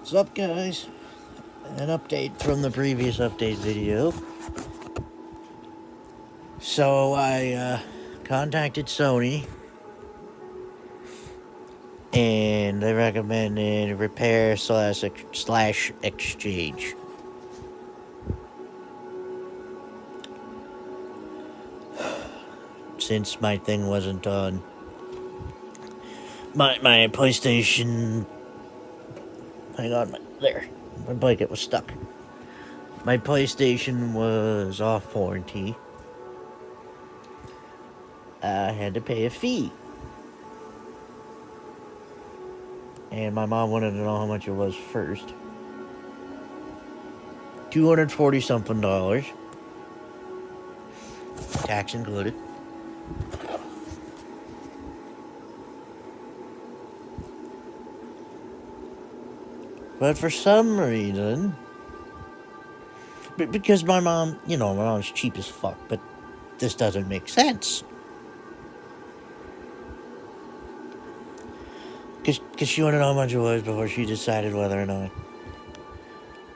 What's up, guys? An update from the previous update video. So I contacted Sony, and they recommended repair slash exchange. Since my thing wasn't on my PlayStation. Hang on, there. My blanket was stuck. My PlayStation was off warranty. I had to pay a fee. And my mom wanted to know how much it was first. $240 something. Tax included. But for some reason, because my mom, my mom's cheap as fuck, but this doesn't make sense. Because she wanted to know how much it was before she decided whether or not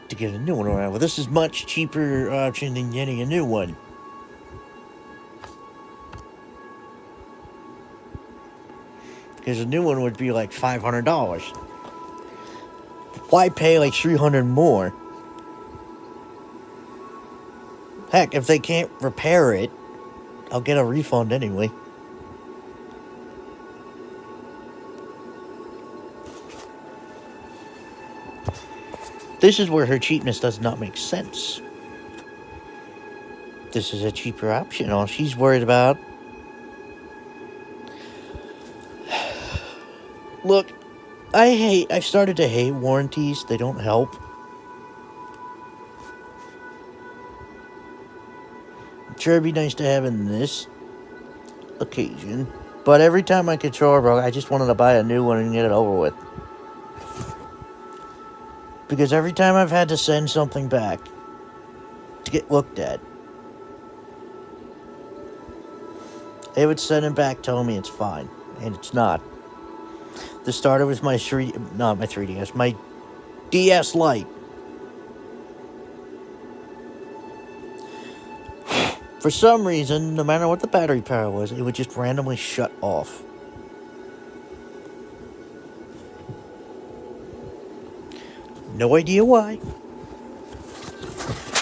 to get a new one. Well, this is much cheaper option than getting a new one. Because a new one would be like $500. Why pay like $300 more? Heck, if they can't repair it, I'll get a refund anyway. This is where her cheapness does not make sense. This is a cheaper option. All she's worried about... Look, I started to hate warranties. They don't help. Sure, it'd be nice to have in this occasion. But every time my controller broke, I just wanted to buy a new one and get it over with. Because every time I've had to send something back to get looked at, they would send it back telling me it's fine. And it's not. This started with my 3DS, my DS Lite. For some reason, no matter what the battery power was, it would just randomly shut off. No idea why.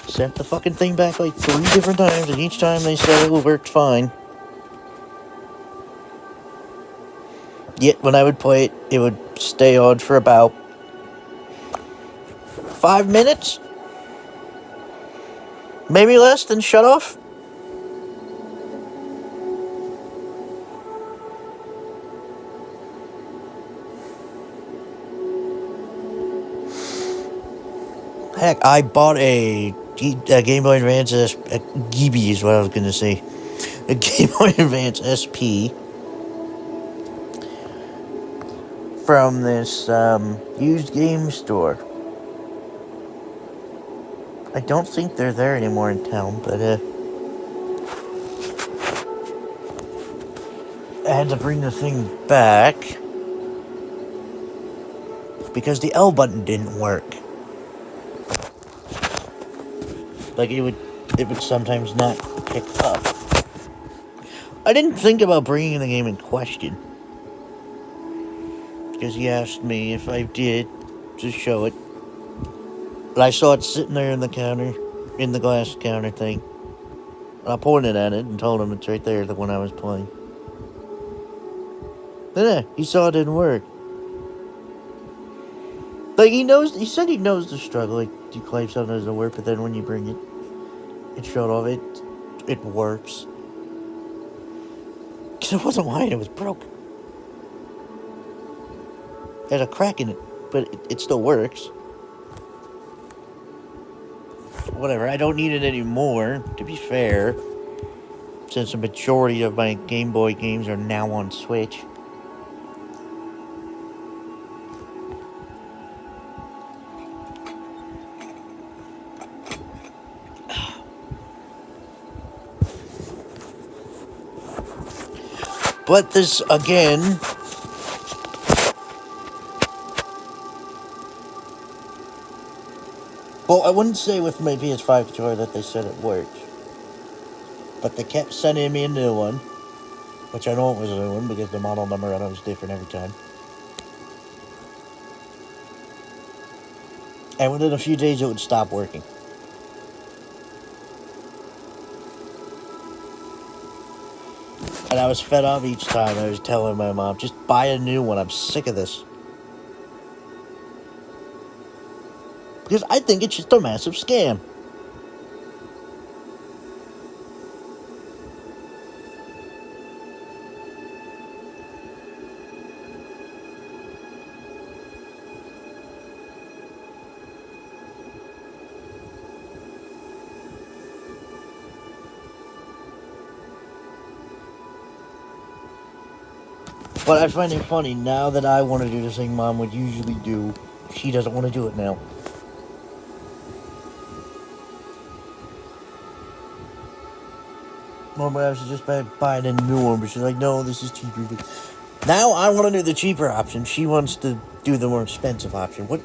Sent the fucking thing back like 3 different times, and each time they said it worked fine. Yet when I would play it, it would stay on for about 5 minutes? Maybe less, then shut off? Heck, I bought a Game Boy Advance GB is what I was going to say. A Game Boy Advance SP from this used game store. I don't think they're there anymore in town, but I had to bring the thing back because the L button didn't work. Like it would sometimes not pick up. I didn't think about bringing the game in question, because he asked me if I did to show it. But I saw it sitting there in the counter, in the glass counter thing. I pointed at it and told him it's right there, the one I was playing. Then he saw it didn't work. Like he said he knows the struggle. Like you claim something doesn't work, but then when you bring it, it showed off. It works. Cause it wasn't lying, it was broke. It had a crack in it, but it still works. Whatever, I don't need it anymore, to be fair, since the majority of my Game Boy games are now on Switch. But this, again, Well, I wouldn't say with my PS5 controller that they said it worked. But they kept sending me a new one. Which I know it was a new one because the model number on it was different every time. And within a few days it would stop working. And I was fed up each time. I was telling my mom, just buy a new one. I'm sick of this. Because I think it's just a massive scam. But I find it funny, now that I want to do the thing Mom would usually do, she doesn't want to do it now. Mom I should just buy a new one, but she's like, no, this is cheaper. Now I want to do the cheaper option. She wants to do the more expensive option. What?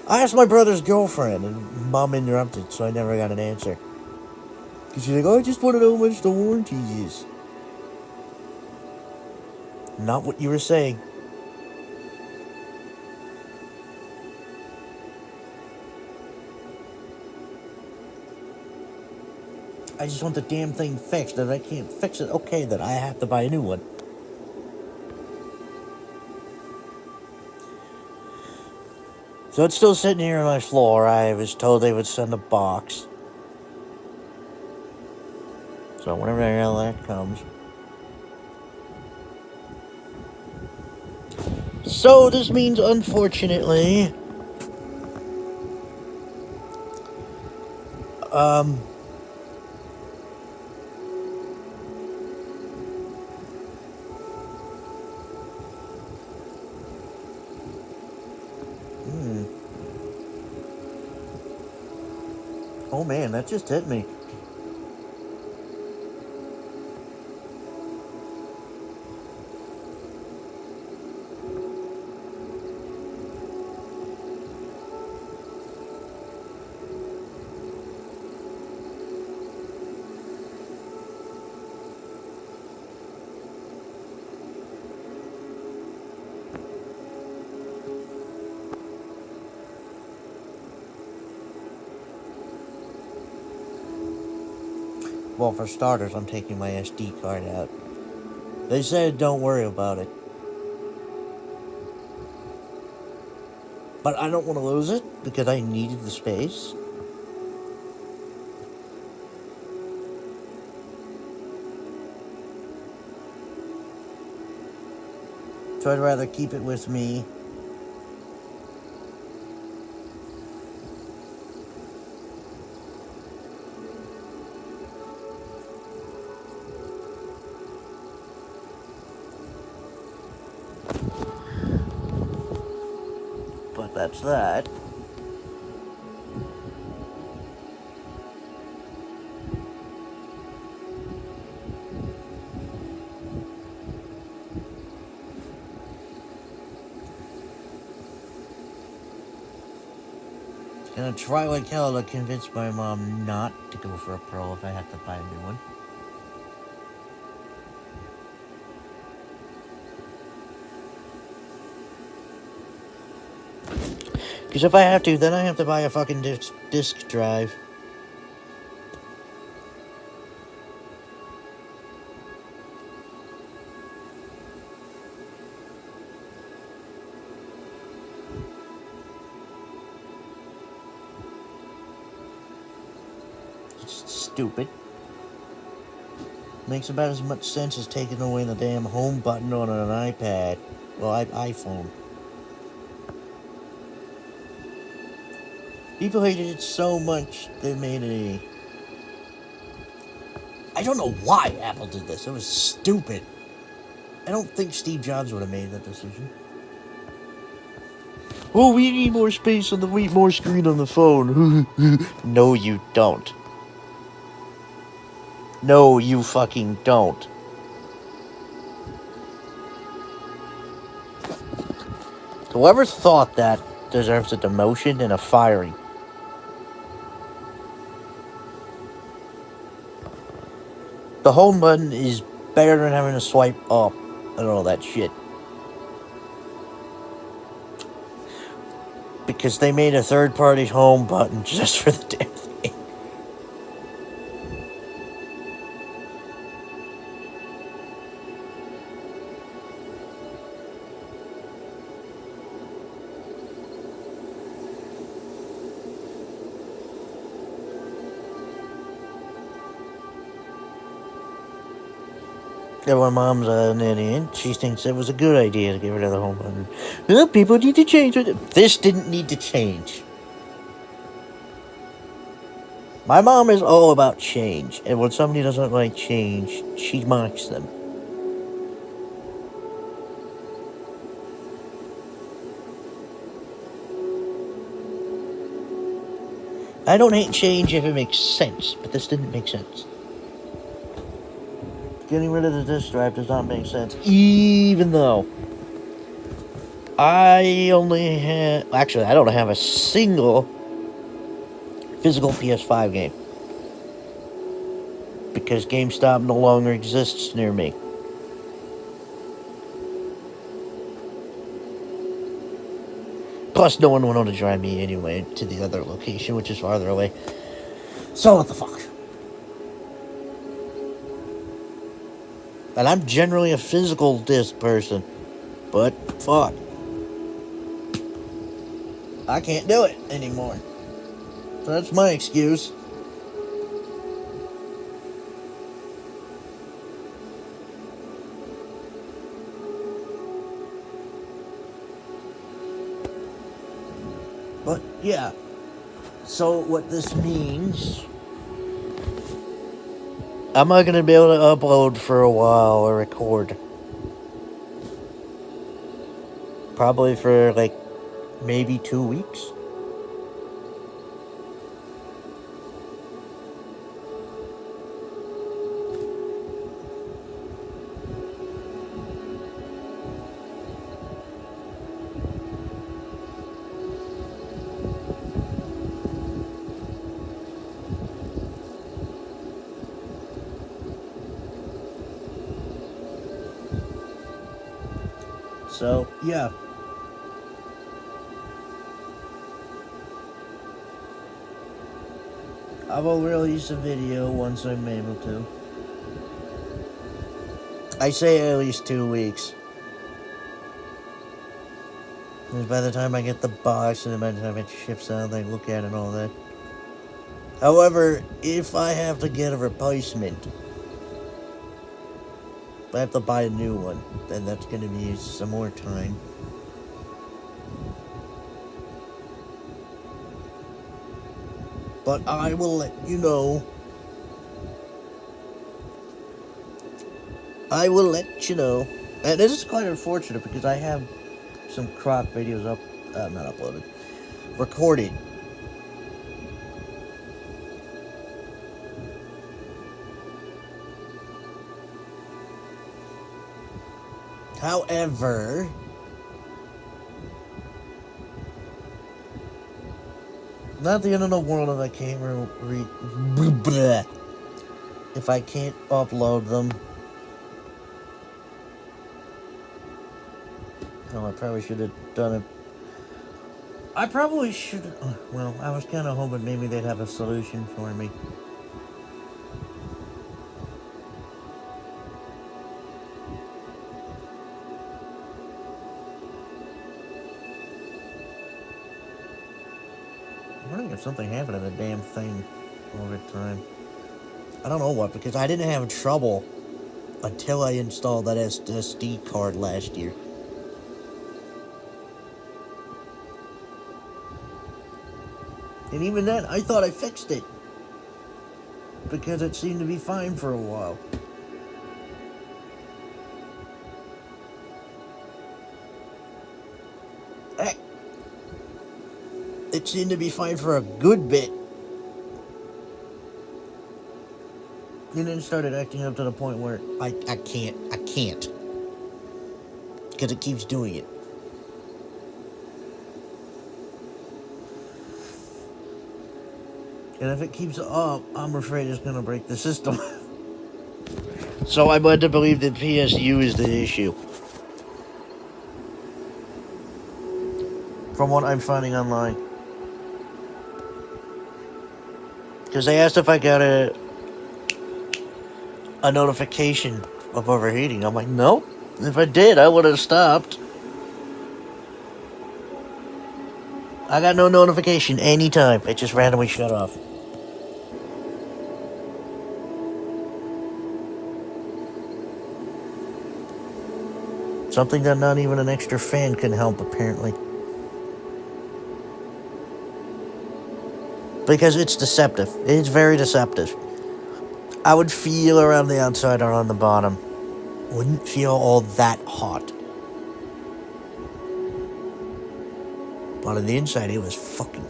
I asked my brother's girlfriend, and Mom interrupted, so I never got an answer. Because she's like, oh, I just want to know how much the warranty is. Not what you were saying. I just want the damn thing fixed. If I can't fix it, okay, then I have to buy a new one. So it's still sitting here on my floor. I was told they would send a box. So whenever the hell that comes. So this means, unfortunately, oh man, that just hit me. Well, for starters, I'm taking my SD card out. They said don't worry about it. But I don't want to lose it because I needed the space. So I'd rather keep it with me. But that's that. Gonna try like hell to convince my mom not to go for a Pro if I have to buy a new one. Because if I have to, then I have to buy a fucking disk drive. It's stupid. Makes about as much sense as taking away the damn home button on an iPad. Well, iPhone. People hated it so much, they made a... I don't know why Apple did this. It was stupid. I don't think Steve Jobs would have made that decision. Oh, we need more space on the... We need more screen on the phone. No, you don't. No, you fucking don't. Whoever thought that deserves a demotion and a firing. The home button is better than having to swipe up and all that shit. Because they made a third-party home button just for the damn thing. Yeah, my mom's an idiot. She thinks it was a good idea to get rid of the home button. Well, people need to change it. This didn't need to change. My mom is all about change, and when somebody doesn't like change, she mocks them. I don't hate change if it makes sense, but this didn't make sense. Getting rid of the disk drive does not make sense, even though I only have... Actually, I don't have a single physical PS5 game. Because GameStop no longer exists near me. Plus, no one wanted to drive me anyway to the other location, which is farther away. So, what the fuck? And I'm generally a physical disc person. But, fuck. I can't do it anymore. So that's my excuse. But, yeah. So, what this means... I'm not going to be able to upload for a while or record. Probably for, like, maybe 2 weeks. So, yeah. I will release a video once I'm able to. I say at least 2 weeks. Because by the time I get the box and by the time it ships out, they look at it and all that. However, if I have to get a replacement, if I have to buy a new one, then that's going to be some more time. But I will let you know. I will let you know. And this is quite unfortunate because I have some croc videos up, not uploaded, recorded. However, not the end of the world if I can't if I can't upload them. Oh, I probably should have done it. I probably should have. Well, I was kind of hoping maybe they'd have a solution for me. I'm wondering if something happened to the damn thing over time. I don't know what, because I didn't have trouble until I installed that SSD card last year. And even then, I thought I fixed it. Because it seemed to be fine for a while. Heck, it seemed to be fine for a good bit. And then it started acting up to the point where I can't. Because it keeps doing it. And if it keeps up, I'm afraid it's going to break the system. So I'm led to believe that PSU is the issue. From what I'm finding online. Because they asked if I got a notification of overheating. I'm like, nope. If I did, I would have stopped. I got no notification anytime. It just randomly shut off. Something that not even an extra fan can help, apparently. Because it's deceptive. It's very deceptive. I would feel around the outside or on the bottom. Wouldn't feel all that hot. But on the inside, it was fucking...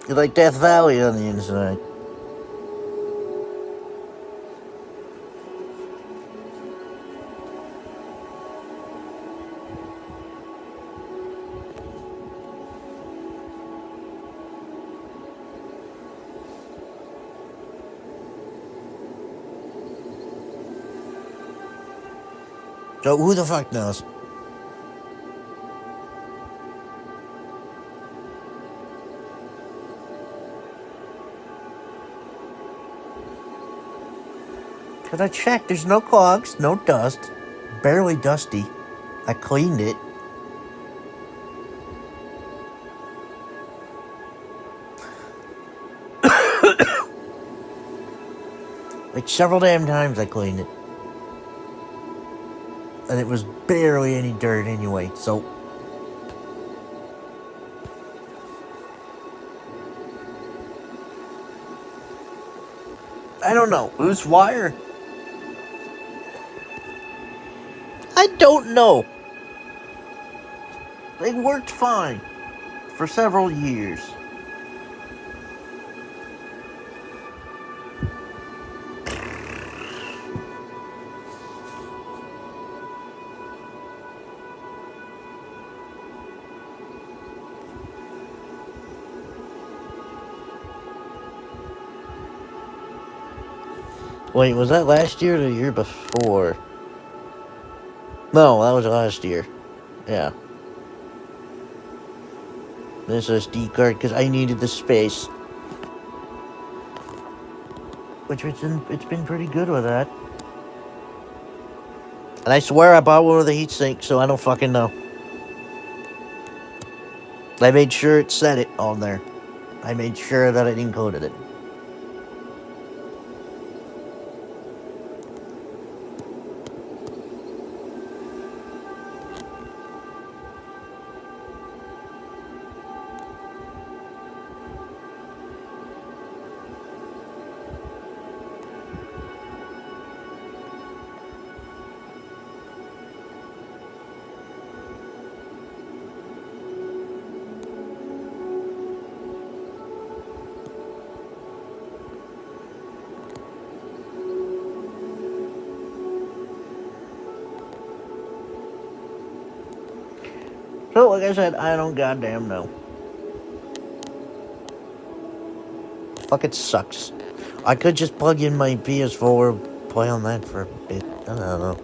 You're like Death Valley on the inside. So who the fuck knows? Cause I checked, there's no clogs, no dust, barely dusty. I cleaned it. Like several damn times I cleaned it. And it was barely any dirt anyway, so... I don't know. Loose wire? I don't know. They worked fine. For several years. Wait, was that last year or the year before? No, that was last year. Yeah. This SD card, because I needed the space. Which it's been pretty good with that. And I swear I bought one with a heatsink, so I don't fucking know. I made sure it said it on there. I made sure that it included it. So, like I said, I don't goddamn know. Fuck, it sucks. I could just plug in my PS4, play on that for a bit. I don't know.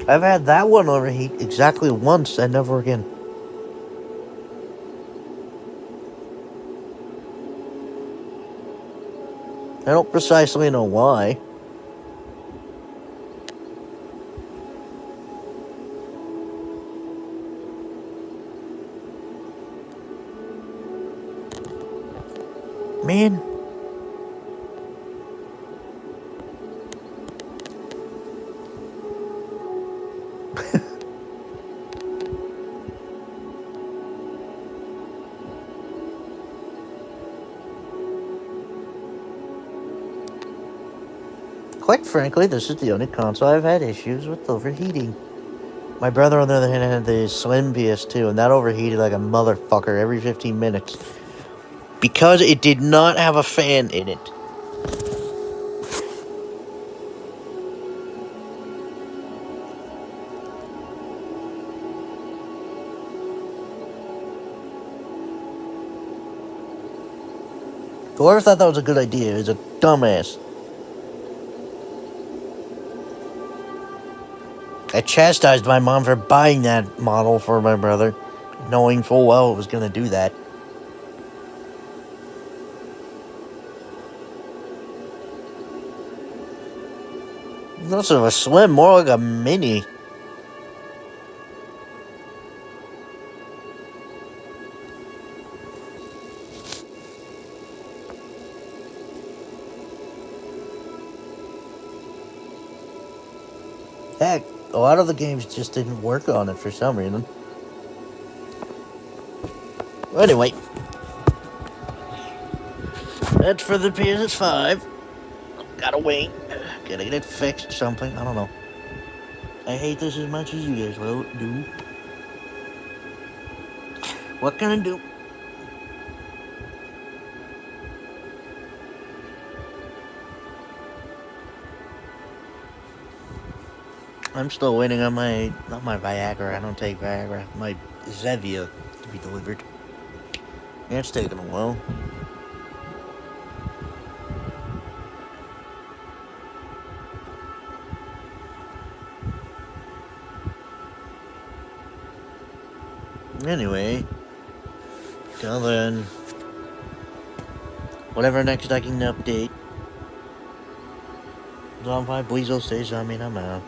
I've had that one overheat exactly once and never again. I don't precisely know why. Man. Quite frankly, this is the only console I've had issues with overheating. My brother, on the other hand, had the slim PS2, and that overheated like a motherfucker every 15 minutes. Because it did not have a fan in it. Whoever thought that was a good idea is a dumbass. I chastised my mom for buying that model for my brother, knowing full well it was going to do that. Less of a slim, more like a mini. Heck, a lot of the games just didn't work on it for some reason. Anyway, that's for the PS5. Gotta wait. Gotta get it fixed, something. I don't know. I hate this as much as you guys will do. What can I do? I'm still waiting on my, not my Viagra, I don't take Viagra, my Zevia to be delivered. Yeah, it's taking a while. Anyway, till then, whatever next I can update. Please don't say something, I'm out.